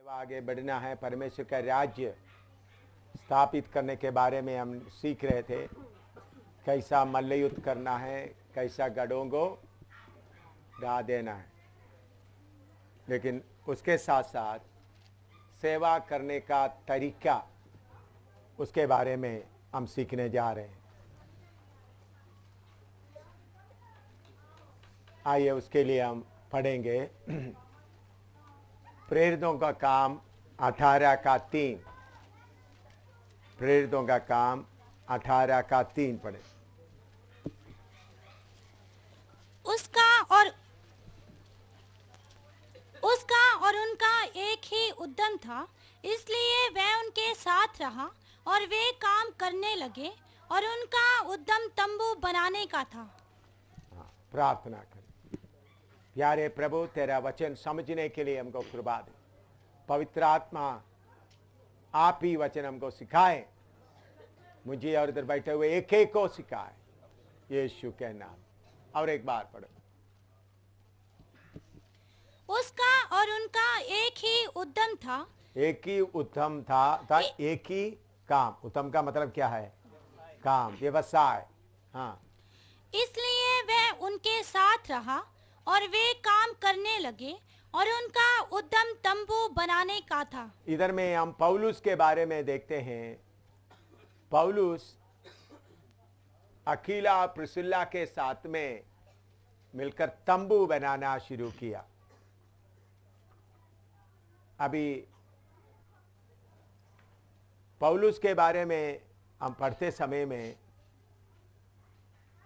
आगे बढ़ना है, परमेश्वर का राज्य स्थापित करने के बारे में हम सीख रहे थे। कैसा मल्लयुद्ध करना है, कैसा गढ़ों को ढा देना है, लेकिन उसके साथ साथ सेवा करने का तरीका, उसके बारे में हम सीखने जा रहे हैं। आइए उसके लिए हम पढ़ेंगे प्रेरितों का काम 18:3। प्रेरितों का काम 18:3 पढ़े। उसका और उनका एक ही उद्यम था, इसलिए वह उनके साथ रहा और वे काम करने लगे और उनका उद्यम तंबू बनाने का था। प्रार्थना करें। प्यारे प्रभु, तेरा वचन समझने के लिए हमको कृपा दे। पवित्र आत्मा आप ही वचन हमको सिखाए, मुझे और इधर बैठे हुए एक एक को सिखाए, यीशु के नाम। और एक बार पढ़ो। उसका और उनका एक ही उद्यम था। एक ही उद्यम था एक ही काम। उत्तम का मतलब क्या है? काम, व्यवसाय। हाँ, इसलिए वह उनके साथ रहा और वे काम करने लगे और उनका उद्यम तंबू बनाने का था। इधर में हम पौलुस के बारे में देखते हैं। पौलुस अकीला प्रिसिल्ला के साथ में मिलकर तंबू बनाना शुरू किया। अभी पौलुस के बारे में हम पढ़ते समय में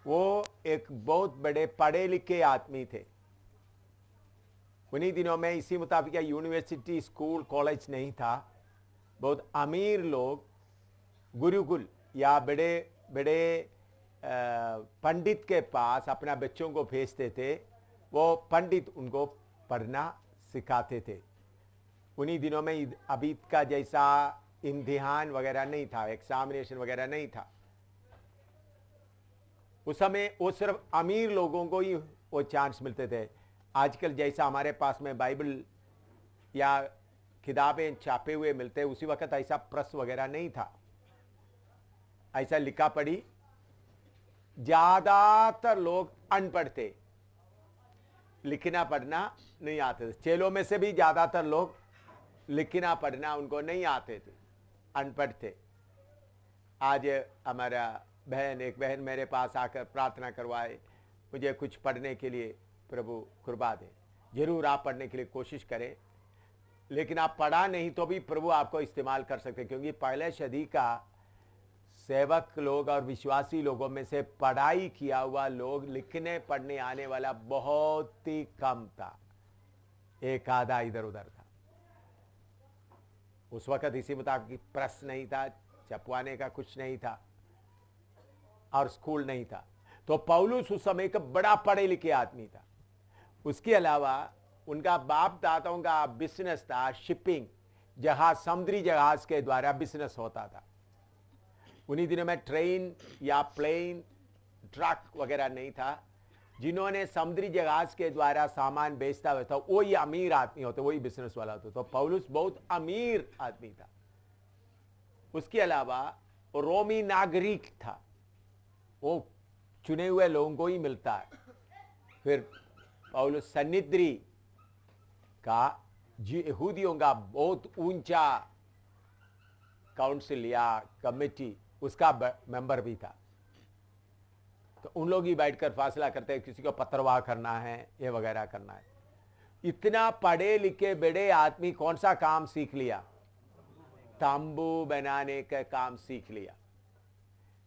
वो एक बहुत बड़े पढ़े लिखे आदमी थे। उन्हीं दिनों में इसी मुताबिक यूनिवर्सिटी, स्कूल, कॉलेज नहीं था। बहुत अमीर लोग गुरुकुल या बड़े बड़े पंडित के पास अपना बच्चों को भेजते थे। वो पंडित उनको पढ़ना सिखाते थे। उन्हीं दिनों में अभी का जैसा इम्तिहान वगैरह नहीं था, एग्जामिनेशन वगैरह नहीं था। उस समय वो सिर्फ अमीर लोगों को ही वो चांस मिलते थे। आजकल जैसा हमारे पास में बाइबल या किताबें छापे हुए मिलते, उसी वक्त ऐसा प्रेस वगैरह नहीं था। ऐसा लिखा पढ़ी, ज्यादातर लोग अनपढ़ थे, लिखना पढ़ना नहीं आते थे। चेलों में से भी ज्यादातर लोग लिखना पढ़ना उनको नहीं आते थे, अनपढ़ थे। आज हमारा एक बहन मेरे पास आकर प्रार्थना करवाए, मुझे कुछ पढ़ने के लिए प्रभु कृपा दे। जरूर आप पढ़ने के लिए कोशिश करें, लेकिन आप पढ़ा नहीं तो भी प्रभु आपको इस्तेमाल कर सकते, क्योंकि पहले सदी का सेवक लोग और विश्वासी लोगों में से पढ़ाई किया हुआ लोग, लिखने पढ़ने आने वाला बहुत ही कम था। एक आधा इधर उधर था। उस वक्त इसी मुताबिक प्रेस नहीं था, छपवाने का कुछ नहीं था और स्कूल नहीं था। तो पौलुस उस समय का बड़ा पढ़े लिखे आदमी था। उसके अलावा उनका बाप दादाओं का बिजनेस था, शिपिंग, जहाज, समुद्री जहाज के द्वारा बिजनेस होता था। उन्हीं दिनों में ट्रेन या प्लेन, ट्रक वगैरह नहीं था। जिन्होंने समुद्री जहाज के द्वारा सामान बेचता हुआ था, वही अमीर आदमी होते, वही बिजनेस वाला होता। तो पौलुस बहुत अमीर आदमी था। उसके अलावा वो रोमी नागरिक था, वो चुने हुए लोगों को ही मिलता है। फिर पौलुस सन्निद्री का, यहूदियों का बहुत ऊंचा काउंसिल या कमेटी, उसका मेंबर भी था। तो उन लोग ही बैठकर फैसला करते हैं किसी को पत्रवाह करना है, ये वगैरह करना है। इतना पढ़े लिखे बड़े आदमी कौन सा काम सीख लिया? तंबू बनाने का काम सीख लिया।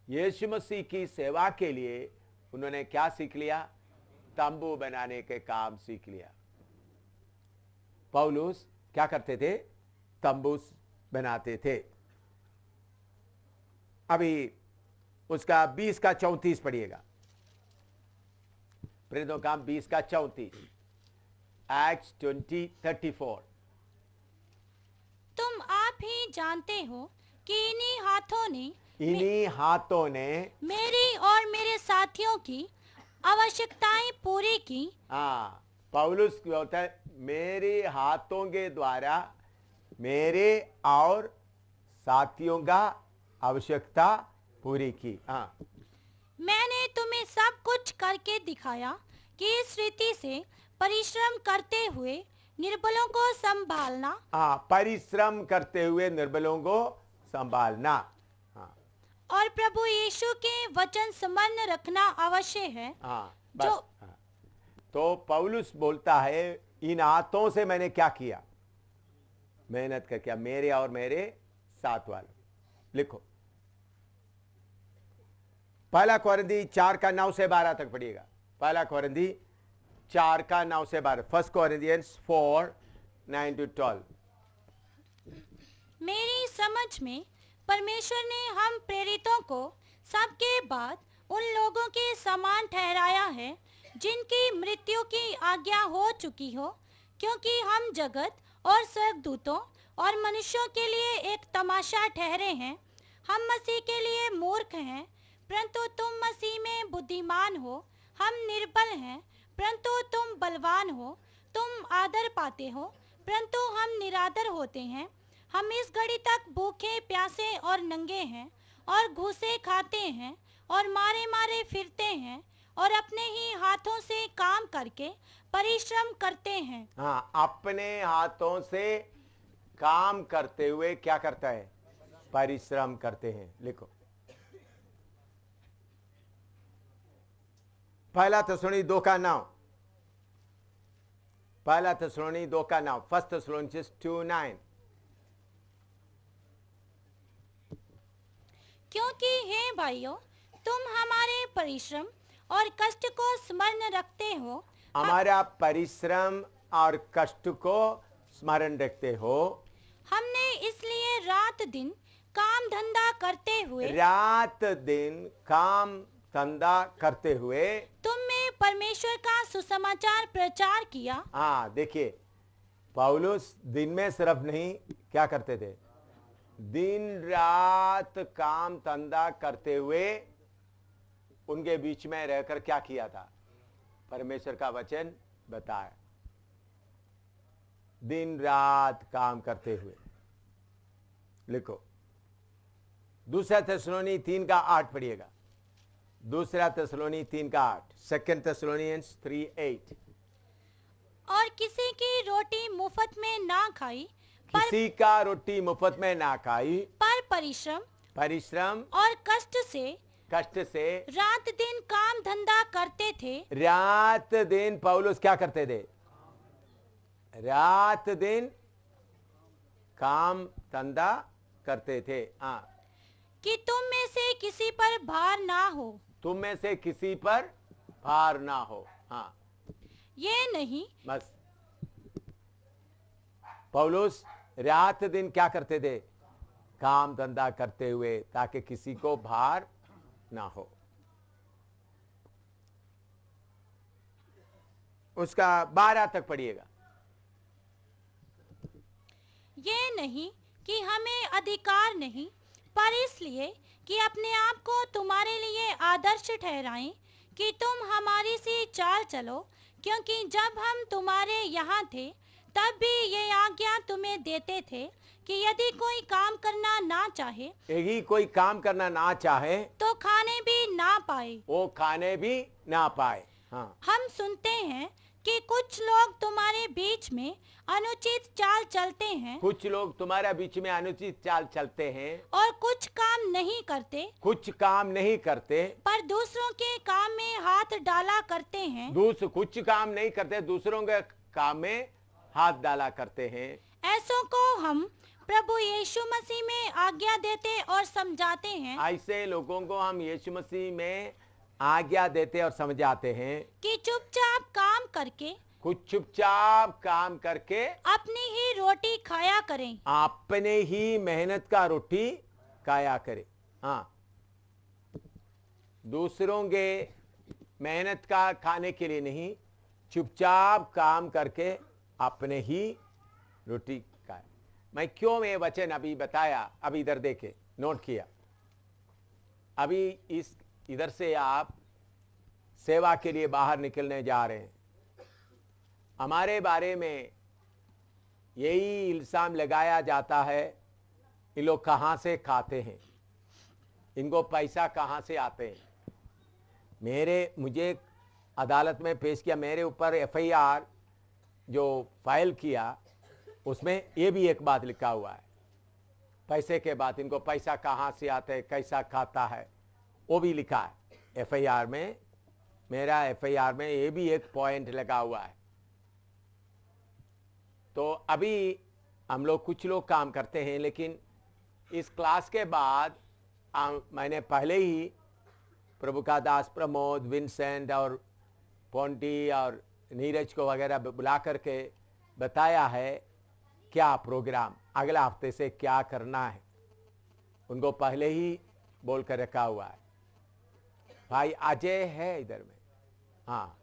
यीशु मसीह की सेवा के लिए उन्होंने क्या सीख लिया? तंबू बनाने के काम सीख लिया। पौलुस क्या करते थे? तंबू बनाते थे। अभी उसका 20 का 34 पढ़िएगा। प्रेरितों का काम 20 का 34, एक्ट्स 20:34। तुम आप ही जानते हो कि इन्हीं हाथों ने मेरी और मेरे साथियों की आवश्यकताएं पूरी की। हाँ, पौलुस क्या होता है? मेरे हाथों के द्वारा मेरे और साथियों का आवश्यकता पूरी की। हाँ, मैंने तुम्हें सब कुछ करके दिखाया कि इस रीति से परिश्रम करते हुए निर्बलों को संभालना। हाँ, परिश्रम करते हुए निर्बलों को संभालना। हाँ, और प्रभु यीशु के वचन स्मरण रखना अवश्य है। हाँ, बस। जो हाँ। तो पौलुस बोलता है, इन हाथों से मैंने क्या किया, मेहनत कर किया, मेरे और मेरे साथ वालों। लिखो, पहला कोरिन्थी 4 का 9 से 12 तक पढ़िएगा। पहला कोरिन्थी 4 का 9 से 12। First Corinthians 4 9 to 12। मेरी समझ में परमेश्वर ने हम प्रेरितों को सबके बाद उन लोगों के समान ठहराया है जिनकी मृत्यु की आज्ञा हो चुकी हो, क्योंकि हम जगत और स्वर्गदूतों और मनुष्यों के लिए एक तमाशा ठहरे हैं। हम मसीह के लिए मूर्ख हैं, परंतु तुम मसीह में बुद्धिमान हो। हम निर्बल हैं, परंतु तुम बलवान हो। तुम आदर पाते हो, परंतु हम निरादर होते हैं। हम इस घड़ी तक भूखे प्यासे और नंगे हैं, और घूसे खाते हैं, और मारे मारे फिरते हैं, और अपने ही हाथों से काम करके परिश्रम करते हैं। हाँ, अपने हाथों से काम करते हुए क्या करता है, परिश्रम करते हैं। लिखो, पहला थिस्सलुनी 2 का 9। पहला थिस्सलुनी 2 का 9। फर्स्ट थिस्सलुनीज 2:9। क्योंकि हे भाइयों, तुम हमारे परिश्रम और कष्ट को स्मरण रखते हो। हमारा परिश्रम और कष्ट को स्मरण रखते हो। हमने इसलिए रात दिन काम धंधा करते हुए रात दिन काम धंधा करते हुए तुम में परमेश्वर का सुसमाचार प्रचार किया। हाँ, देखिए, पौलुस दिन में सिर्फ नहीं क्या करते थे, दिन रात काम धंधा करते हुए उनके बीच में रहकर क्या किया था, परमेश्वर का वचन बताया। दिन रात काम करते हुए। लिखो, दूसरा थिस्सलुनी 3 का 8 पढ़िएगा। दूसरा थिस्सलुनी 3 का 8। सेकंड थिस्सलुनियंस 3:8। और किसी की रोटी मुफ्त में ना खाई, पर किसी का रोटी मुफ्त में ना खाई, पर परिश्रम और कष्ट से रात दिन काम धंधा करते थे। रात दिन पौलुस क्या करते थे, रात दिन काम धंधा करते थे। हाँ, कि तुम में से किसी पर भार ना हो। तुम में से किसी पर भार ना हो। हाँ, ये नहीं, बस पौलुस रात दिन क्या करते थे, काम धंधा करते हुए, ताकि किसी को भार ना हो। उसका 12 तक पढ़िएगा। ये नहीं कि हमें अधिकार नहीं, पर इसलिए कि अपने आप को तुम्हारे लिए आदर्श ठहराएं कि तुम हमारी सी चाल चलो, क्योंकि जब हम तुम्हारे यहाँ थे तब भी ये आज्ञा तुम्हें देते थे कि यदि कोई काम करना ना चाहे, यही कोई काम करना ना चाहे तो खाने भी ना पाए। वो खाने भी ना पाए। हाँ, हम सुनते हैं कि कुछ लोग तुम्हारे बीच में अनुचित चाल चलते हैं, कुछ लोग तुम्हारे बीच में अनुचित चाल चलते हैं, और कुछ काम नहीं करते, कुछ काम नहीं करते, पर दूसरों के काम में हाथ डाला करते हैं। कुछ काम नहीं करते, दूसरों के काम में हाथ डाला करते हैं। ऐसों को हम प्रभु यीशु मसीह में आज्ञा देते और समझाते हैं ऐसे लोगों को हम यीशु मसीह में आज्ञा देते और समझाते हैं कि चुपचाप काम करके, कुछ चुपचाप काम करके अपनी ही रोटी खाया करें। अपने ही मेहनत का रोटी खाया करें। हाँ, दूसरों के मेहनत का खाने के लिए नहीं, चुपचाप काम करके अपने ही रोटी खाए। मैं क्यों ये वचन अभी बताया, अभी इधर देखे, नोट किया। अभी इधर से आप सेवा के लिए बाहर निकलने जा रहे हैं। हमारे बारे में यही इल्जाम लगाया जाता है, ये लोग कहाँ से खाते हैं, इनको पैसा कहाँ से आते हैं। मुझे अदालत में पेश किया, मेरे ऊपर एफआईआर जो फाइल किया उसमें ये भी एक बात लिखा हुआ है, पैसे के बाद इनको पैसा कहाँ से आता है, कैसा खाता है, वो भी लिखा है एफआईआर में। मेरा एफआईआर में ये भी एक पॉइंट लगा हुआ है। तो अभी हम लोग कुछ लोग काम करते हैं, लेकिन इस क्लास के बाद मैंने पहले ही प्रभु का दास प्रमोद, विंसेंट और पोंटी और नीरज को वगैरह बुला करके बताया है क्या प्रोग्राम अगला हफ्ते से क्या करना है, उनको पहले ही बोल कर रखा हुआ है। भाई अजय है इधर में? हाँ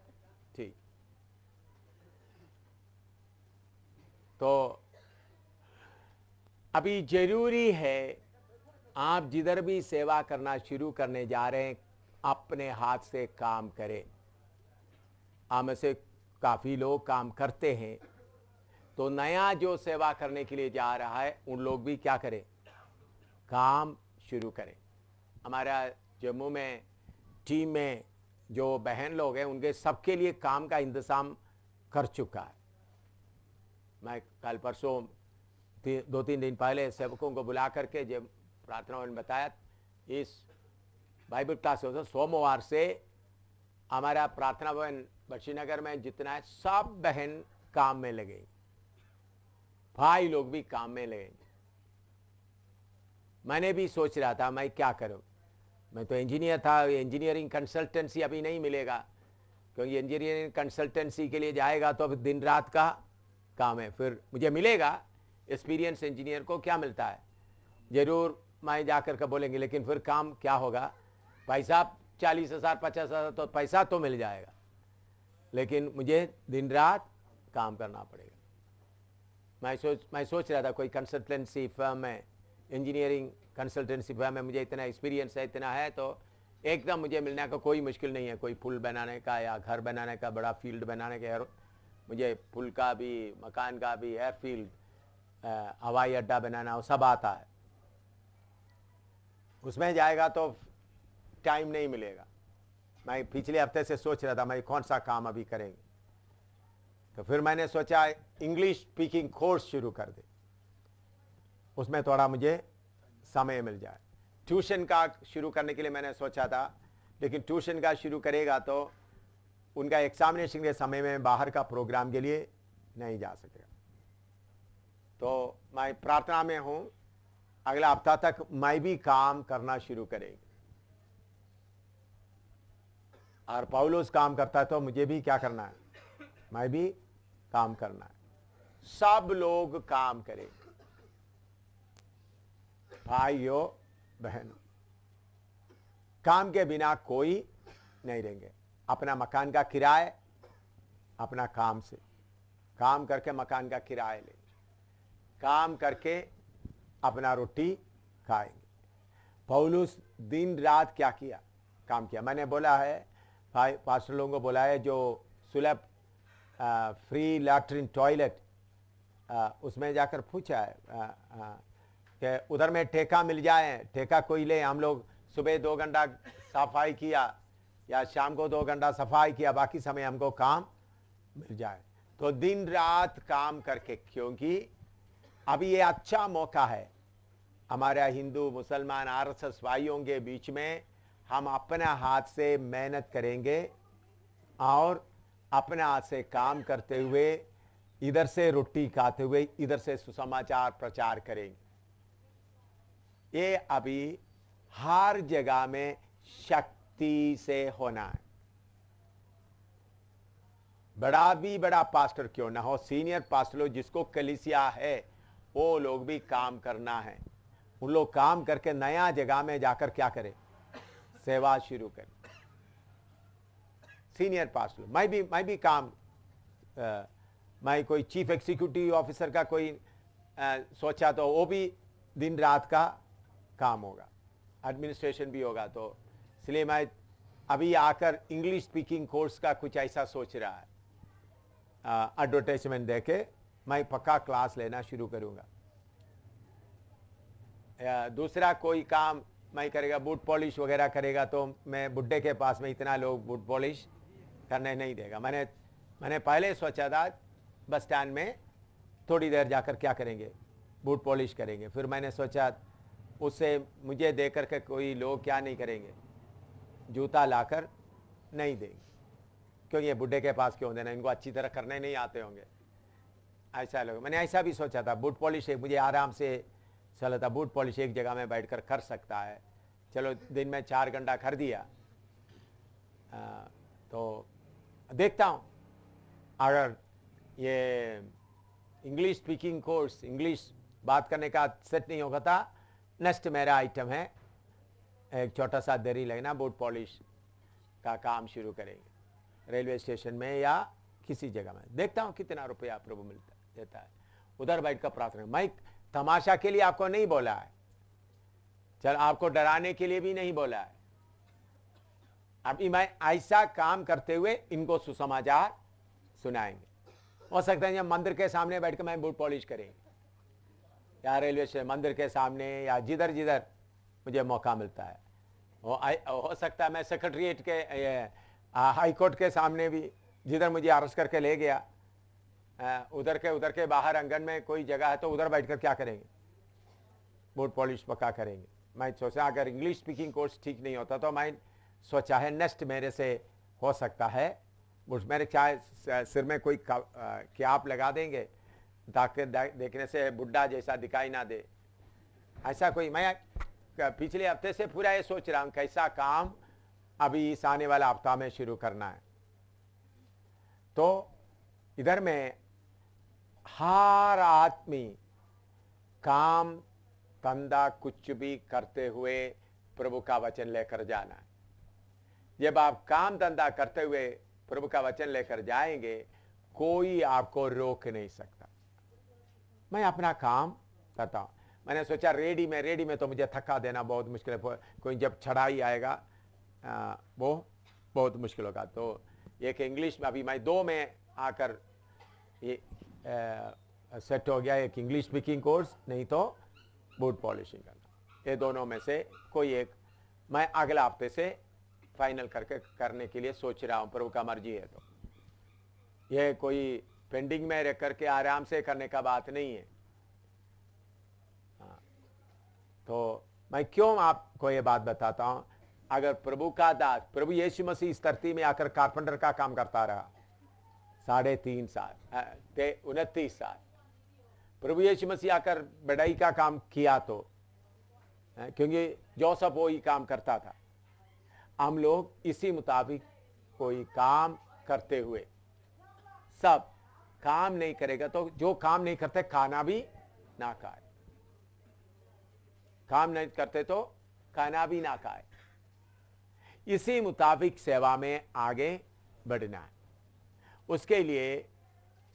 ठीक। तो अभी जरूरी है आप जिधर भी सेवा करना शुरू करने जा रहे हैं अपने हाथ से काम करें। आप में से काफ़ी लोग काम करते हैं, तो नया जो सेवा करने के लिए जा रहा है उन लोग भी क्या करें, काम शुरू करें। हमारा जम्मू में टीम में जो बहन लोग हैं उनके सबके लिए काम का इंतज़ाम कर चुका है। मैं कल परसों 2-3 दिन पहले सेवकों को बुला करके जब प्रार्थना में बताया, इस बाइबल क्लास हो सोमवार से हमारा प्रार्थना भवन बख्शीनगर में जितना है सब बहन काम में लगे, भाई लोग भी काम में लगेंगे। मैंने भी सोच रहा था मैं क्या करूं, मैं तो इंजीनियर था, इंजीनियरिंग कंसल्टेंसी अभी नहीं मिलेगा, क्योंकि इंजीनियरिंग कंसल्टेंसी के लिए जाएगा तो अब दिन रात का काम है। फिर मुझे मिलेगा एक्सपीरियंस, इंजीनियर को क्या मिलता है, जरूर मैं जाकर के बोलेंगे, लेकिन फिर काम क्या होगा, पैसा 40,000 50,000 तो पैसा तो मिल जाएगा, लेकिन मुझे दिन रात काम करना पड़ेगा। मैं सोच रहा था कोई कंसल्टेंसी फर्म में, इंजीनियरिंग कंसल्टेंसी फर्म में मुझे इतना एक्सपीरियंस है, इतना है तो एकदम मुझे मिलने का कोई मुश्किल नहीं है। कोई पुल बनाने का या घर बनाने का, बड़ा फील्ड बनाने का, मुझे पुल का भी, मकान का भी, एयरफील्ड, हवाई अड्डा बनाना, वो सब आता है। उसमें जाएगा तो टाइम नहीं मिलेगा। मैं पिछले हफ्ते से सोच रहा था मैं कौन सा काम अभी करेंगे, तो फिर मैंने सोचा इंग्लिश स्पीकिंग कोर्स शुरू कर दे, उसमें थोड़ा मुझे समय मिल जाए। ट्यूशन का शुरू करने के लिए मैंने सोचा था, लेकिन ट्यूशन का शुरू करेगा तो उनका एग्जामिनेशन के समय में बाहर का प्रोग्राम के लिए नहीं जा सकेगा। तो मैं प्रार्थना में हूं अगला हफ्ता तक मैं भी काम करना शुरू करेंगे। और पौलुस काम करता है तो मुझे भी क्या करना है, मैं भी काम करना है। सब लोग काम करें, भाइयों बहनों, काम के बिना कोई नहीं रहेंगे। अपना मकान का किराया अपना काम से, काम करके मकान का किराया लेंगे, काम करके अपना रोटी खाएंगे। पौलुस दिन रात क्या किया, काम किया। मैंने बोला है भाई, पास्टर लोगों को बोला है जो सुलभ फ्री लैट्रिन टॉयलेट, उसमें जाकर पूछा है कि उधर में ठेका मिल जाए, ठेका कोई ले, हम लोग सुबह 2 घंटा सफाई किया या शाम को 2 घंटा सफाई किया, बाकी समय हमको काम मिल जाए। तो दिन रात काम करके, क्योंकि अभी ये अच्छा मौका है हमारा हिंदू मुसलमान आरएसएस भाइयों के बीच में, हम अपना हाथ से मेहनत करेंगे और अपने हाथ से काम करते हुए, इधर से रोटी खाते हुए इधर से सुसमाचार प्रचार करेंगे। ये अभी हर जगह में शक्ति से होना है। बड़ा पास्टर क्यों ना हो, सीनियर पास्टर लोग जिसको कलीसिया है वो लोग भी काम करना है। उन लोग काम करके नया जगह में जाकर क्या करें, सेवा शुरू करें। सीनियर पास्टर, मैं भी काम, मैं कोई चीफ एग्जीक्यूटिव ऑफिसर का कोई सोचा तो वो भी दिन रात का काम होगा, एडमिनिस्ट्रेशन भी होगा। तो इसलिए मैं अभी आकर इंग्लिश स्पीकिंग कोर्स का कुछ ऐसा सोच रहा है, एडवर्टाइजमेंट देके मैं पक्का क्लास लेना शुरू करूंगा। दूसरा कोई काम मैं करेगा, बूट पॉलिश वगैरह करेगा, तो मैं बुड्ढे के पास में इतना लोग बूट पॉलिश करने नहीं देगा। मैंने पहले सोचा था बस स्टैंड में थोड़ी देर जाकर क्या करेंगे, बूट पॉलिश करेंगे। फिर मैंने सोचा उससे मुझे देख कर के कोई लोग क्या नहीं करेंगे, जूता लाकर नहीं देंगे, क्योंकि ये बुड्ढे के पास क्यों देना, इनको अच्छी तरह करने नहीं आते होंगे, ऐसा लोग। मैंने ऐसा भी सोचा था, बूट पॉलिश मुझे आराम से चला था, बूट पॉलिश एक जगह में बैठकर कर सकता है, चलो दिन में 4 घंटा कर दिया। तो देखता हूँ अगर ये इंग्लिश स्पीकिंग कोर्स, इंग्लिश बात करने का सेट नहीं होगा था, नेक्स्ट मेरा आइटम है एक छोटा सा देरी लेना, बूट पॉलिश का काम शुरू करेंगे रेलवे स्टेशन में या किसी जगह में। देखता हूँ कितना रुपया प्रभु देता है, उधर बैठ कर प्रार्थना। मैं तमाशा के लिए आपको नहीं बोला है, चल आपको डराने के लिए भी नहीं बोला है। अभी मैं ऐसा काम करते हुए इनको सुसमाचार सुनाएंगे। हो सकता है जब मंदिर के सामने बैठ कर मैं बूट पॉलिश करेंगे, या रेलवे स्टेशन मंदिर के सामने, या जिधर जिधर मुझे मौका मिलता है। हो सकता है मैं सेक्रेटरीट के हाई कोर्ट के सामने भी, जिधर मुझे अरेस्ट करके ले गया, उधर के बाहर आंगन में कोई जगह है तो उधर बैठकर क्या करेंगे, बूट पॉलिश पक्का करेंगे। मैं सोचा अगर इंग्लिश स्पीकिंग कोर्स ठीक नहीं होता तो मैं सोचा है नेक्स्ट मेरे से हो सकता है मेरे चाहे सिर में कोई कैप लगा देंगे ताकि देखने से बुढ़ा जैसा दिखाई ना दे, ऐसा कोई। मैं पिछले हफ्ते से पूरा ये सोच रहा हूँ कैसा काम अभी इस आने वाला हफ्ता में शुरू करना है। तो इधर में हर आदमी काम धंधा कुछ भी करते हुए प्रभु का वचन लेकर जाना है। जब आप काम धंधा करते हुए प्रभु का वचन लेकर जाएंगे, कोई आपको रोक नहीं सकता। मैं अपना काम करता हूं। मैंने सोचा रेडी में तो मुझे थका देना बहुत मुश्किल है, कोई जब चढ़ाई आएगा वो बहुत मुश्किल होगा। तो एक इंग्लिश में अभी मैं 2 में आकर ये सेट हो गया, एक इंग्लिश स्पीकिंग कोर्स, नहीं तो बूट पॉलिशिंग करना। ये दोनों में से कोई एक मैं अगला हफ्ते से फाइनल करने के लिए सोच रहा हूं, प्रभु का मर्जी है। तो ये कोई पेंडिंग में रख करके आराम से करने का बात नहीं है। तो मैं क्यों आपको ये बात बताता हूं, अगर प्रभु का दास, प्रभु यीशु मसीह इस धरती में आकर कारपेंटर का काम करता रहा 3.5 साल, 29 साल, प्रभु यीशु मसीह आकर बढ़ाई का काम किया, तो क्योंकि जोसेफ वो ही काम करता था, हम लोग इसी मुताबिक कोई काम करते हुए, सब काम नहीं करेगा तो जो काम नहीं करते खाना भी ना खाए, काम नहीं करते तो खाना भी ना खाए। इसी मुताबिक सेवा में आगे बढ़ना है। उसके लिए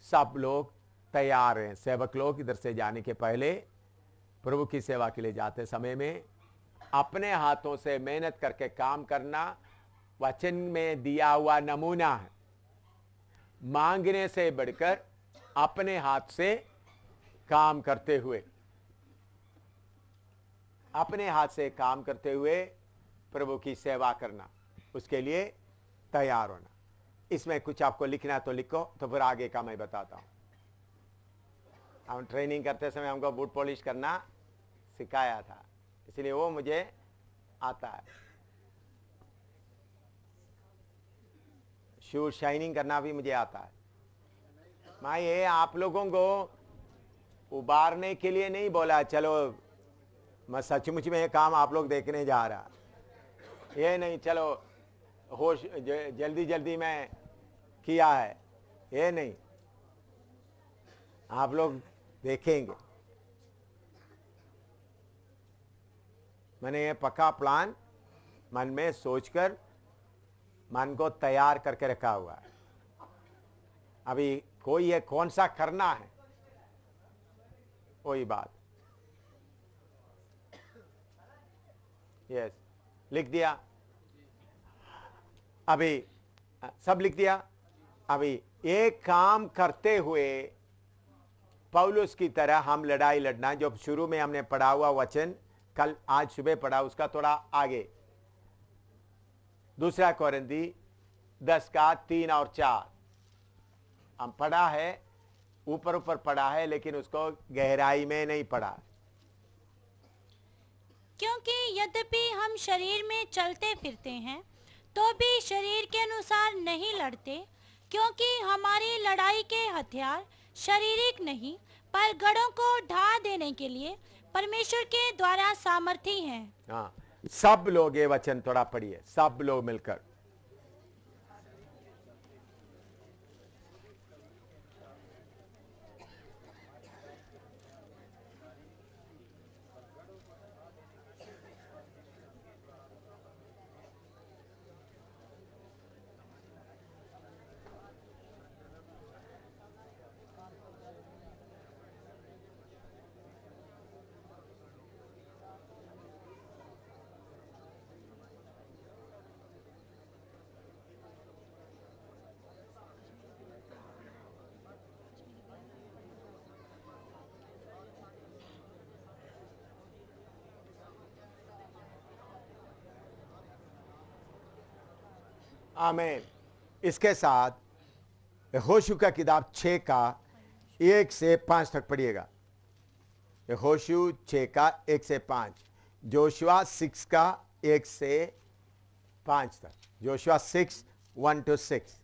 सब लोग तैयार हैं। सेवक लोग इधर से जाने के पहले प्रभु की सेवा के लिए जाते समय में अपने हाथों से मेहनत करके काम करना वचन में दिया हुआ नमूना है। मांगने से बढ़कर अपने हाथ से काम करते हुए, अपने हाथ से काम करते हुए प्रभु की सेवा करना, उसके लिए तैयार होना। इसमें कुछ आपको लिखना तो लिखो, तो फिर आगे का मैं बताता हूं। हम ट्रेनिंग करते समय हमको बूट पॉलिश करना सिखाया था, इसलिए वो मुझे आता है। शू शाइनिंग करना भी मुझे आता है। मैं ये आप लोगों को उबारने के लिए नहीं बोला, चलो मैं सचमुच में ये काम आप लोग देखने जा रहा, ये नहीं चलो होश जल्दी जल्दी में किया है, ये नहीं, आप लोग देखेंगे। मैंने ये पक्का प्लान मन में सोचकर मन को तैयार करके रखा हुआ है। अभी कोई ये कौन सा करना है वही बात। यस, लिख दिया, अभी सब लिख दिया। अभी एक काम करते हुए पौलुस की तरह हम लड़ाई लड़ना, जो शुरू में हमने पढ़ा हुआ वचन कल आज सुबह पढ़ा, उसका थोड़ा आगे 2 कोरिन्थी 10 का 3 और 4 हम पढ़ा है, ऊपर ऊपर पढ़ा है, लेकिन उसको गहराई में नहीं पढ़ा। क्योंकि यद्यपि हम शरीर में चलते फिरते हैं तो भी शरीर के अनुसार नहीं लड़ते, क्योंकि हमारी लड़ाई के हथियार शारीरिक नहीं पर गढ़ों को ढा देने के लिए परमेश्वर के द्वारा सामर्थी हैं। हाँ, सब लोग ये वचन थोड़ा पढ़िए, सब लोग मिलकर। आमीन। इसके साथ यहोशू का किताब 6 का 1 से 5 तक पढ़िएगा। यहोशू 6 का 1 से 5, जोशुआ 6 का 1 से 5 तक, जोशुआ 6 1 to 6।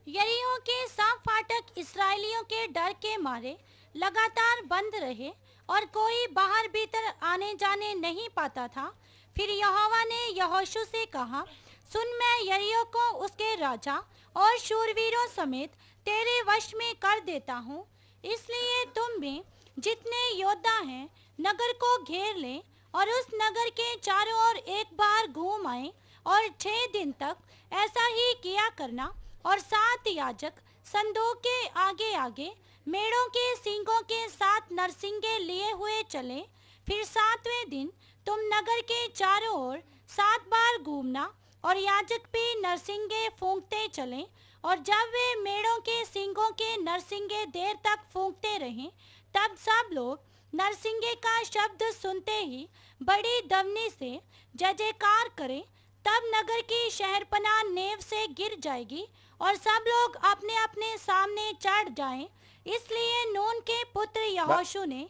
यरीहो के सब फाटक इस्राएलियों के डर के मारे लगातार बंद रहे और कोई बाहर भीतर आने जाने नहीं पाता था। फिर यहोवा ने यहोशू से कहा, सुन, मैं यरीहो को उसके राजा और शूरवीरों समेत तेरे वश में कर देता हूँ, इसलिए तुम में जितने योद्धा हैं नगर को घेर लें और उस नगर के चारों ओर एक बार घूम आए और 6 दिन तक ऐसा ही किया करना। और 7 याजक संदूक के आगे आगे मेढ़ों के सींगों के 7 नरसिंगे लिए हुए चले। फिर 7वें दिन तुम नगर के चारों ओर 7 बार घूमना और याजक भी नरसिंगे फूंकते चलें। और जब वे मेढ़ों के सींगों के नरसिंगे देर तक फूंकते रहें, तब सब लोग नरसिंगे का शब्द सुनते ही बड़ी दवनी से जय जयकार करें। तब नगर की शहरपनाह नेव से गिर जाएगी और सब लोग अपने अपने सामने चढ़ जाएं। इसलिए नून के पुत्र यहोशू ने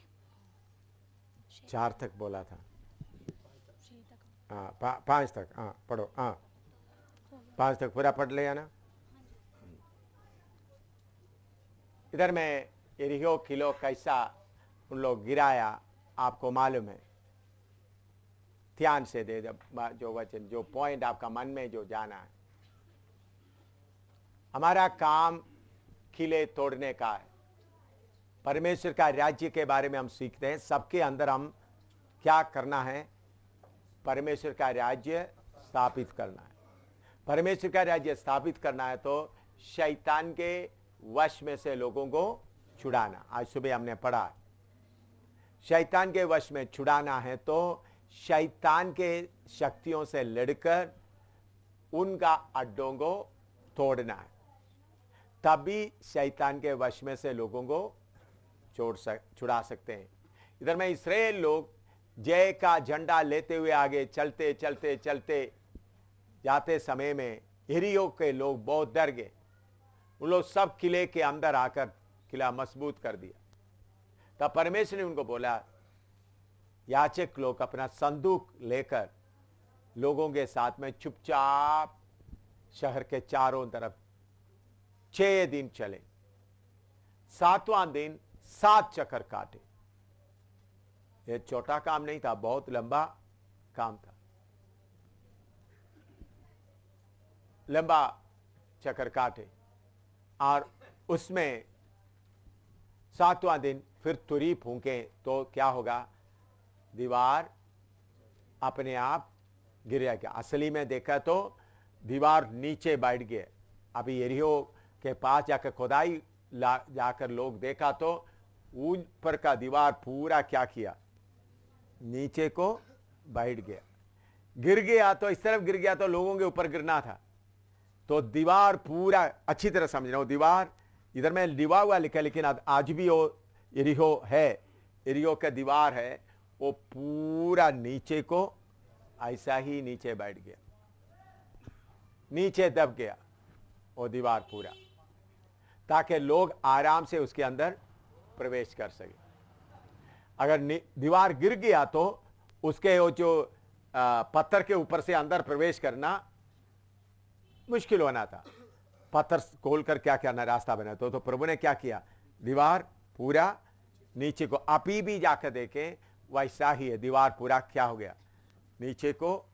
4 तक बोला था, 5 तक, हाँ पढ़ो, हाँ 5 तक पूरा पढ़ लिया ना। इधर में यरीहो किलो कैसा उन लोग गिराया आपको मालूम है। ध्यान से दे जो वचन, जो पॉइंट आपका मन में जो जाना है। हमारा काम किले तोड़ने का है। परमेश्वर का राज्य के बारे में हम सीखते हैं। सबके अंदर हम क्या करना है? परमेश्वर का राज्य स्थापित करना है। परमेश्वर का राज्य स्थापित करना है तो शैतान के वश में से लोगों को छुड़ाना। आज सुबह हमने पढ़ा, शैतान के वश में छुड़ाना है तो शैतान के शक्तियों से लड़कर उनका अड्डों को तोड़ना है, तभी शैतान के वश में से लोगों को छुड़ा सकते हैं। इधर में इस्राएल लोग जय का झंडा लेते हुए आगे चलते चलते चलते जाते समय में यरीहो के लोग बहुत डर गए। उन लोग सब किले के अंदर आकर किला मजबूत कर दिया। तब परमेश्वर ने उनको बोला, याचक लोग अपना संदूक लेकर लोगों के साथ में चुपचाप शहर के चारों तरफ 6 दिन चले। 7वां दिन 7 चक्कर काटे। यह छोटा काम नहीं था, बहुत लंबा काम था। लंबा चक्कर काटे और उसमें 7वां दिन फिर तुरी फूंके तो क्या होगा? दीवार अपने आप गिर जाएगा। असली में देखा तो दीवार नीचे बैठ गए। अभी यरीहो के पास जाकर खुदाई जाकर लोग देखा तो ऊपर का दीवार पूरा क्या किया? नीचे को बैठ गया। गिर गया तो इस तरफ गिर गया तो लोगों के ऊपर गिरना था। तो दीवार पूरा अच्छी तरह समझ रहा हूं, दीवार इधर में लिवा हुआ लिखा है, लेकिन आज भी वो यरीहो है, यरीहो का दीवार है, वो पूरा नीचे को ऐसा ही नीचे बैठ गया, नीचे दब गया वो दीवार पूरा, ताकि लोग आराम से उसके अंदर प्रवेश कर सके। अगर दीवार गिर गया तो उसके वो जो पत्थर के ऊपर से अंदर प्रवेश करना मुश्किल होना था। पत्थर खोल कर क्या करना, रास्ता बना। तो प्रभु ने क्या किया, दीवार पूरा नीचे को, अभी भी जाकर देखे वैसा ही है, दीवार पूरा क्या हो गया, नीचे को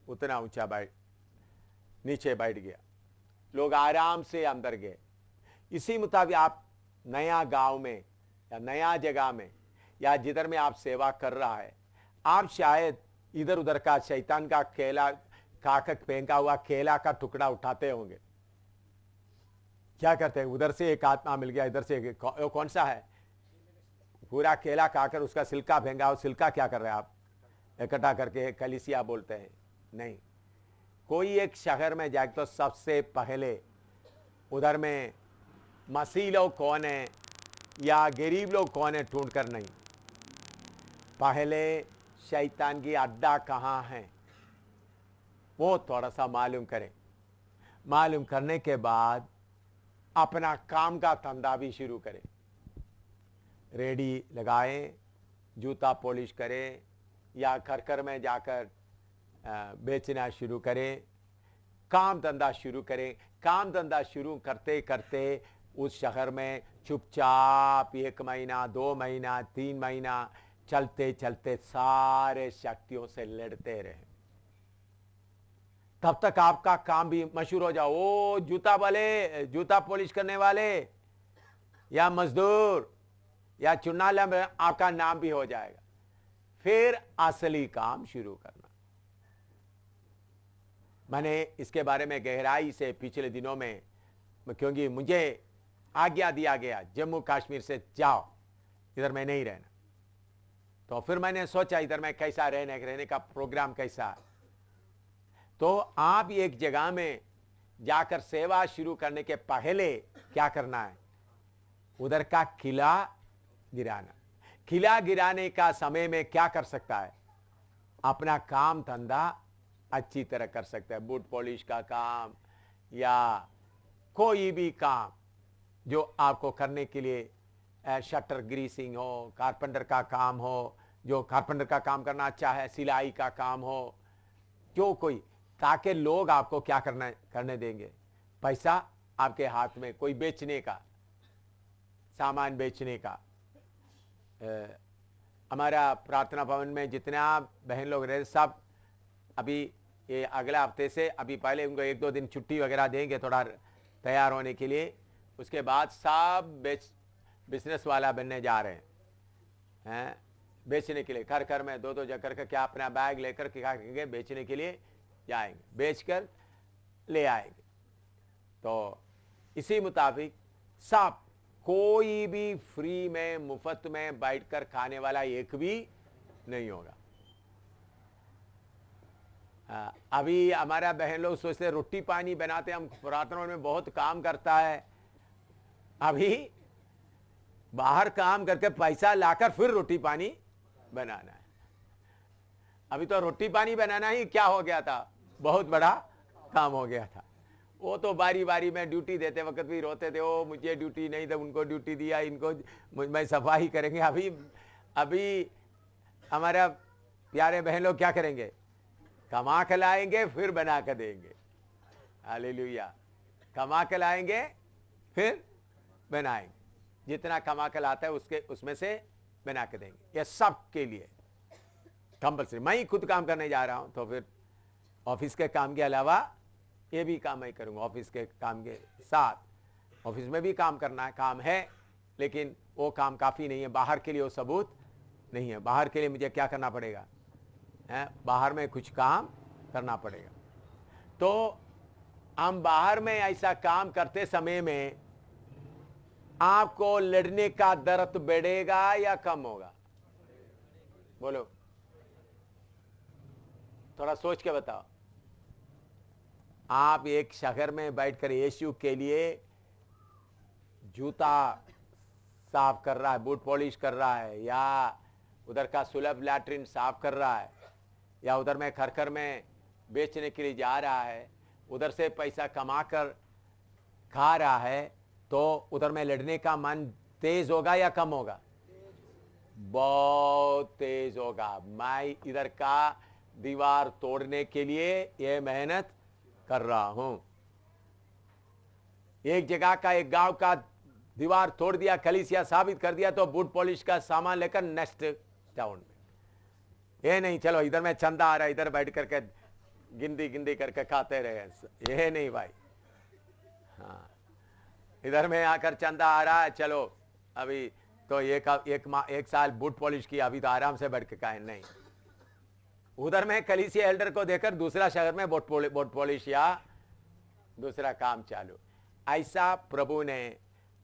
उतना ऊंचा नीचे बैठ गया, लोग आराम से अंदर गए। इसी मुताबिक आप नया गांव में या नया जगह में या जिधर में आप सेवा कर रहा है, आप शायद इधर उधर का शैतान का केला काकक फेंका हुआ केला का टुकड़ा उठाते होंगे। क्या करते हैं, उधर से एक आत्मा मिल गया, इधर से कौन सा है, पूरा केला खाकर उसका सिल्का फेंका, और सिल्का क्या कर रहे हैं आप, इकट्ठा करके कलीसिया बोलते हैं। नहीं, कोई एक शहर में जाए तो सबसे पहले उधर में मसीह लोग कौन है या गरीब लोग कौन है ढूंढ कर नहीं, पहले शैतान की अड्डा कहाँ है वो थोड़ा सा मालूम करें। मालूम करने के बाद अपना काम का धंधा भी शुरू करें, रेडी लगाएं, जूता पॉलिश करें या घर में जाकर बेचना शुरू करें, काम धंधा शुरू करें। काम धंधा शुरू करते करते उस शहर में चुपचाप 1 महीना 2 महीना 3 महीना चलते चलते सारे शक्तियों से लड़ते रहे, तब तक आपका काम भी मशहूर हो जाओ। ओ जूता वाले, जूता पॉलिश करने वाले या मजदूर या चुनाला में आपका नाम भी हो जाएगा। फिर असली काम शुरू करना। मैंने इसके बारे में गहराई से पिछले दिनों में, क्योंकि मुझे आज्ञा दिया गया जम्मू कश्मीर से जाओ, इधर मैं नहीं रहना, तो फिर मैंने सोचा इधर मैं कैसा रहने का प्रोग्राम कैसा है। तो आप एक जगह में जाकर सेवा शुरू करने के पहले क्या करना है, उधर का किला गिराना। किला गिराने का समय में क्या कर सकता है, अपना काम धंधा अच्छी तरह कर सकता है, बूट पॉलिश का काम या कोई भी काम जो आपको करने के लिए शटर ग्रीसिंग हो, कारपेंटर का काम हो, जो कारपेंटर का काम करना अच्छा है, सिलाई का काम हो, जो कोई, ताकि लोग आपको क्या करने देंगे, पैसा आपके हाथ में, कोई बेचने का, सामान बेचने का। हमारा प्रार्थना भवन में जितना बहन लोग रहे सब अभी ये अगला हफ्ते से, अभी पहले उनको 1-2 दिन छुट्टी वगैरह देंगे थोड़ा तैयार होने के लिए, उसके बाद सब बिजनेस वाला बनने जा रहे हैं, बेचने के लिए। घर में 2-2 जगह का क्या अपना बैग लेकर क्या करेंगे, बेचने के लिए जाएंगे, बेचकर ले आएंगे। तो इसी मुताबिक सब, कोई भी फ्री में मुफ्त में बैठकर खाने वाला एक भी नहीं होगा। अभी हमारा बहन लोग सोचते रोटी पानी बनाते, हम प्रार्थना में बहुत काम करता है, अभी बाहर काम करके पैसा लाकर फिर रोटी पानी बनाना है। अभी तो रोटी पानी बनाना ही क्या हो गया था, बहुत बड़ा काम हो गया था। वो तो बारी बारी में ड्यूटी देते वक्त भी रोते थे, ओ मुझे ड्यूटी नहीं था, उनको ड्यूटी दिया, इनको मैं सफाई करेंगे। अभी हमारा प्यारे बहन लोग क्या करेंगे, कमा के लाएंगे फिर बना कर देंगे। हालेलुया, कमा के लाएंगे फिर बनाएंगे, जितना कमा के लाता है उसमें से बना के देंगे। ये सब के लिए कंपल्सरी। मैं ही खुद काम करने जा रहा हूं, तो फिर ऑफिस के काम के अलावा ये भी काम मैं करूंगा। ऑफिस के काम के साथ ऑफिस में भी काम करना है, काम है, लेकिन वो काम काफ़ी नहीं है, बाहर के लिए वो सबूत नहीं है। बाहर के लिए मुझे क्या करना पड़ेगा, बाहर में कुछ काम करना पड़ेगा। तो हम बाहर में ऐसा काम करते समय में आपको लड़ने का दर्द बढ़ेगा या कम होगा, बोलो, थोड़ा सोच के बताओ। आप एक शहर में बैठकर यीशु के लिए जूता साफ कर रहा है, बूट पॉलिश कर रहा है, या उधर का सुलभ लैट्रिन साफ कर रहा है, या उधर में खरखर में बेचने के लिए जा रहा है, उधर से पैसा कमा कर खा रहा है, तो उधर में लड़ने का मन तेज होगा या कम होगा? बहुत तेज होगा। मैं इधर का दीवार तोड़ने के लिए ये मेहनत कर रहा हूं। एक जगह का, एक गांव का दीवार तोड़ दिया, कलीसिया साबित कर दिया, तो बूट पॉलिश का सामान लेकर नेक्स्ट टाउन में। ये नहीं चलो इधर में चंदा आ रहा है, इधर बैठ करके गिनती गिनती करके खाते रहे, ये नहीं भाई। हाँ, इधर में आकर चंदा आ रहा है, चलो अभी तो एक साल बूट पॉलिश किया, अभी तो आराम से बैठ के खाए, नहीं। उधर में कलीसिया एल्डर को देकर दूसरा शहर में बूट पॉलिश या दूसरा काम चालू। ऐसा प्रभु ने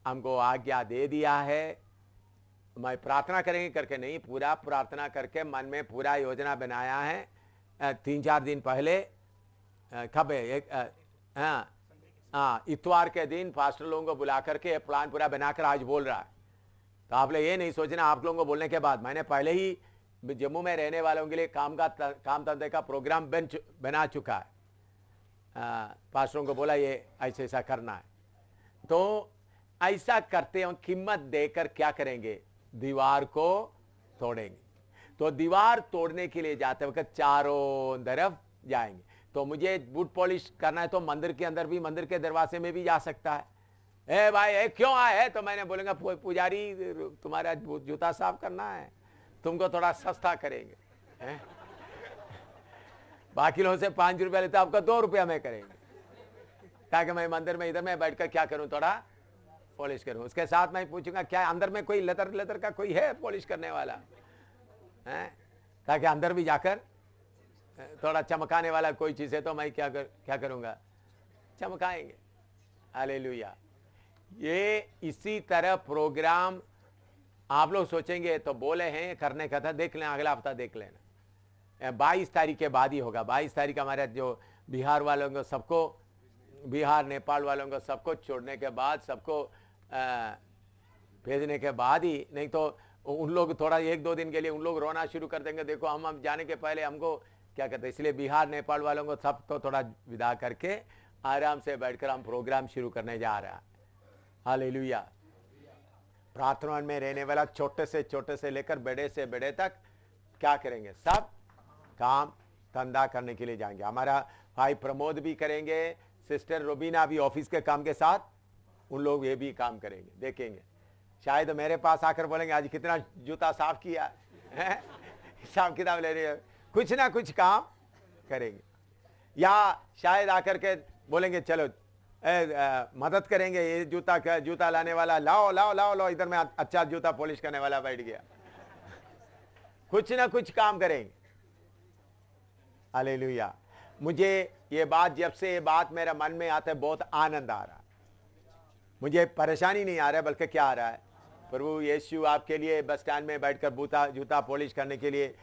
हमको आज्ञा दे दिया है। मैं प्रार्थना करेंगे करके नहीं, पूरा प्रार्थना करके मन में पूरा योजना बनाया है। 3-4 दिन पहले कब है, इतवार के दिन पास्टर लोगों को बुला करके प्लान पूरा बनाकर आज बोल रहा है। तो आप लोग ये नहीं सोचना आप लोगों को बोलने के बाद, मैंने पहले ही जम्मू में रहने वालों के लिए काम धंधे का प्रोग्राम बना चुका है। पास्टरों को बोला ये ऐसे ऐसा करना है। तो ऐसा करते हैं, कीमत देकर क्या करेंगे? दीवार को तोड़ेंगे। तो दीवार तोड़ने के लिए जाते वक्त चारों तरफ जाएंगे। तो मुझे बूट पॉलिश करना है तो मंदिर के अंदर भी, मंदिर के दरवाजे में भी जा सकता है। ए भाई क्यों आए है? तो मैंने बोलूंगा पुजारी तुम्हारा जूता साफ करना है, तुमको थोड़ा सस्ता करेंगे। बाकी लोगों से 5 रुपया लेते, आपको 2 रुपया में करेंगे, ताकि मैं मंदिर में इधर में बैठकर क्या करूं, थोड़ा पॉलिश करूं। उसके साथ मैं पूछूंगा क्या अंदर में कोई लेदर का कोई है पॉलिश करने वाला है, ताकि अंदर भी जाकर थोड़ा चमकाने वाला कोई चीज है तो मैं क्या करूंगा, चमकाएंगे। हालेलुया। ये इसी तरह प्रोग्राम आप लोग सोचेंगे तो बोले हैं करने का था, देख लेना, अगला हफ्ता देख लेना। 22 तारीख के बाद ही होगा। 22 तारीख हमारे जो बिहार वालों को सबको, बिहार नेपाल वालों को सबको छोड़ने के बाद, सबको भेजने के बाद ही, नहीं तो उन लोग थोड़ा 1-2 दिन के लिए उन लोग रोना शुरू कर देंगे, देखो हम जाने के पहले हमको क्या कहते हैं। इसलिए बिहार नेपाल वालों को सबको थोड़ा विदा करके आराम से बैठकर हम प्रोग्राम शुरू करने जा रहा है। हालेलुया। प्रार्थना में रहने वाला छोटे से लेकर बड़े से बड़े तक क्या करेंगे, सब काम धंधा करने के लिए जाएंगे। हमारा भाई प्रमोद भी करेंगे, सिस्टर रूबीना भी ऑफिस के काम के साथ उन लोग ये भी काम करेंगे। देखेंगे शायद मेरे पास आकर बोलेंगे आज कितना जूता साफ किया है, हिसाब किताब ले रहे हैं, कुछ ना कुछ काम करेंगे। या शायद आकर के बोलेंगे चलो मदद करेंगे, ये जूता लाने वाला लाओ, इधर में अच्छा जूता पॉलिश करने वाला बैठ गया। कुछ ना कुछ काम करेंगे। हालेलुया। मुझे ये बात, जब से ये बात मेरा मन में आता है, बहुत आनंद आ रहा है। मुझे परेशानी नहीं आ रहा है, बल्कि क्या आ रहा है, प्रभु यीशु आपके लिए बस स्टैंड में बैठकर जूता पॉलिश करने के लिए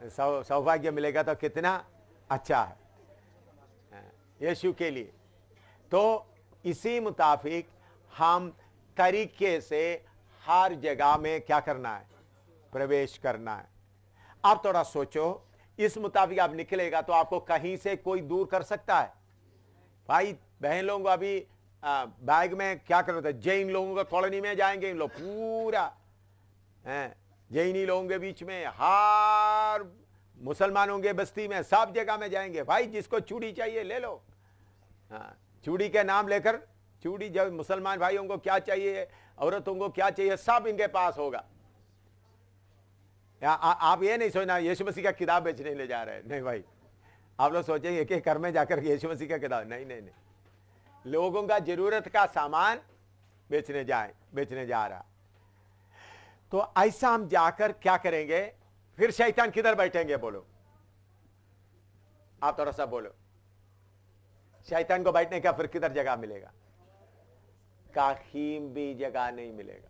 सौभाग्य मिलेगा तो कितना अच्छा है यीशु के लिए। तो इसी मुताबिक हम तरीके से हर जगह में क्या करना है, प्रवेश करना है। आप थोड़ा सोचो, इस मुताबिक आप निकलेगा तो आपको कहीं से कोई दूर कर सकता है? भाई बहन लोगों को अभी बैग में क्या करना था, जैन लोगों का कॉलोनी में जाएंगे, इन लोग पूरा जैनी लोगों के बीच में, हर मुसलमानों के बस्ती में, सब जगह में जाएंगे। भाई जिसको चूड़ी चाहिए ले लो। चूड़ी के नाम लेकर, चूड़ी जब मुसलमान भाइयों को क्या चाहिए, औरतों को क्या चाहिए, सब इनके पास होगा। आप ये नहीं सोचना यीशु मसीह का किताब बेचने ले जा रहे हैं, नहीं भाई। आप लोग सोचेंगे एक घर में जाकर यीशु मसीह का किताब, नहीं, लोगों का जरूरत का सामान बेचने जा रहा। तो ऐसा हम जाकर क्या करेंगे, फिर शैतान किधर बैठेंगे, बोलो आप थोड़ा सा बोलो। शैतान को बैठने का फिर किधर जगह मिलेगा? कहीं भी जगह नहीं मिलेगा।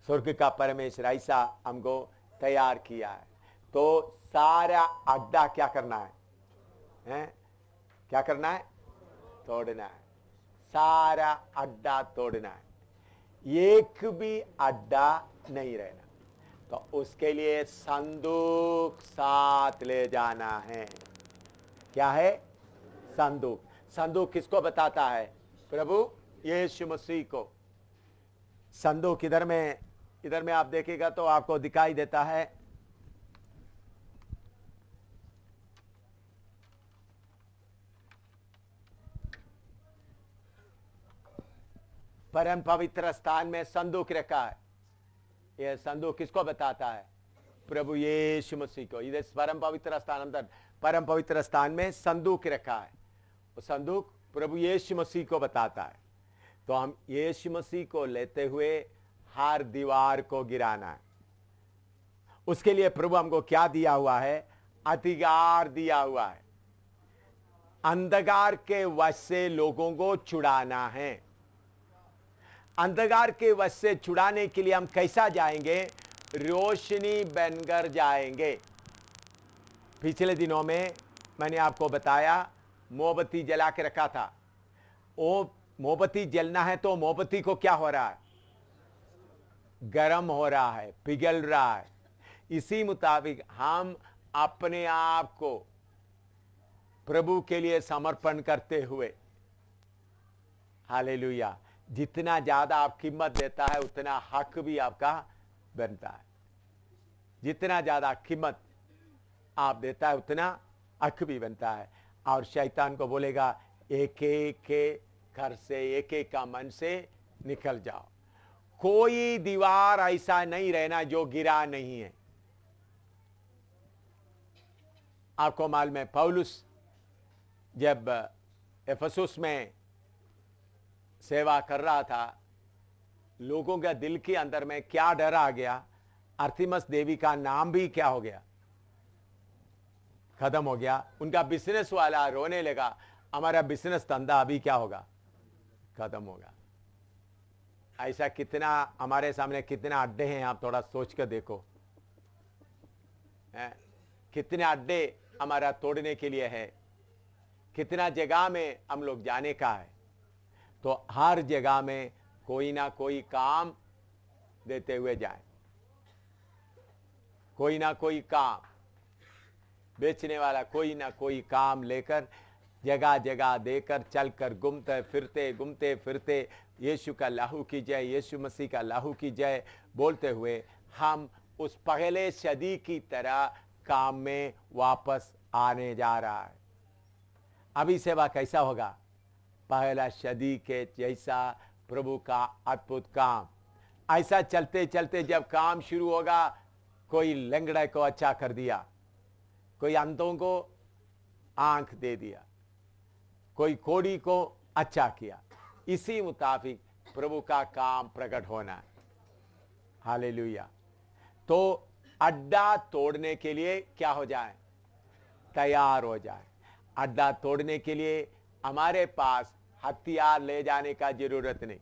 स्वर्ग का परमेश्वर ऐसा हमको तैयार किया है। तो सारा अड्डा क्या करना है, क्या करना है? तोड़ना है, सारा अड्डा तोड़ना है, एक भी अड्डा नहीं रहना। तो उसके लिए संदूक साथ ले जाना है। क्या है? संदूक। संदूक किसको बताता है? प्रभु यीशु मसीह को। संदूक इधर में आप देखिएगा तो आपको दिखाई देता है, परम पवित्र स्थान में संदूक रखा है। यह संदूक किसको बताता है? प्रभु यीशु मसीह को। इधर परम पवित्र स्थान, अंदर परम पवित्र स्थान में संदूक रखा है। वो संदूक प्रभु यीशु मसीह को बताता है। तो हम यीशु मसीह को लेते हुए हर दीवार को गिराना है। उसके लिए प्रभु हमको क्या दिया हुआ है? अधिकार दिया हुआ है। अंधकार के वश से लोगों को छुड़ाना है। अंधकार के वश से छुड़ाने के लिए हम कैसा जाएंगे? रोशनी बनकर जाएंगे। पिछले दिनों में मैंने आपको बताया, मोमबत्ती जला के रखा था। वो मोमबत्ती जलना है तो मोमबत्ती को क्या हो रहा है? गर्म हो रहा है, पिघल रहा है। इसी मुताबिक हम अपने आप को प्रभु के लिए समर्पण करते हुए, हालेलुया, जितना ज्यादा आप कीमत देता है उतना हक भी आपका बनता है। जितना ज्यादा कीमत आप देता है उतना हक भी बनता है। और शैतान को बोलेगा एक एक के घर से, एक एक का मन से निकल जाओ। कोई दीवार ऐसा नहीं रहना जो गिरा नहीं है। आपको मालूम है, पौलुस जब एफेसुस में सेवा कर रहा था, लोगों के दिल के अंदर में क्या डर आ गया? अर्थमिस देवी का नाम भी क्या हो गया? खत्म हो गया। उनका बिजनेस वाला रोने लगा, हमारा बिजनेस धंधा अभी क्या होगा? खत्म होगा। ऐसा कितना हमारे सामने कितना अड्डे हैं, आप थोड़ा सोच कर देखो। कितने अड्डे हमारा तोड़ने के लिए है, कितना जगह में हम लोग जाने का है। तो हर जगह में कोई ना कोई काम देते हुए जाए, कोई ना कोई काम बेचने वाला, कोई ना कोई काम लेकर जगह जगह देकर चलकर घूमते फिरते यीशु का लहू की जय, यीशु मसीह का लहू की जय बोलते हुए हम उस पहले सदी की तरह काम में वापस आने जा रहा है। अभी सेवा कैसा होगा? पहला सदी के जैसा प्रभु का अद्भुत काम। ऐसा चलते चलते जब काम शुरू होगा, कोई लंगड़े को अच्छा कर दिया, कोई अंधों को आंख दे दिया, कोई कोढ़ी को अच्छा किया। इसी मुताबिक प्रभु का काम प्रकट होना है। हालेलुया। तो अड्डा तोड़ने के लिए क्या हो जाए? तैयार हो जाए। अड्डा तोड़ने के लिए हमारे पास हथियार ले जाने का जरूरत नहीं।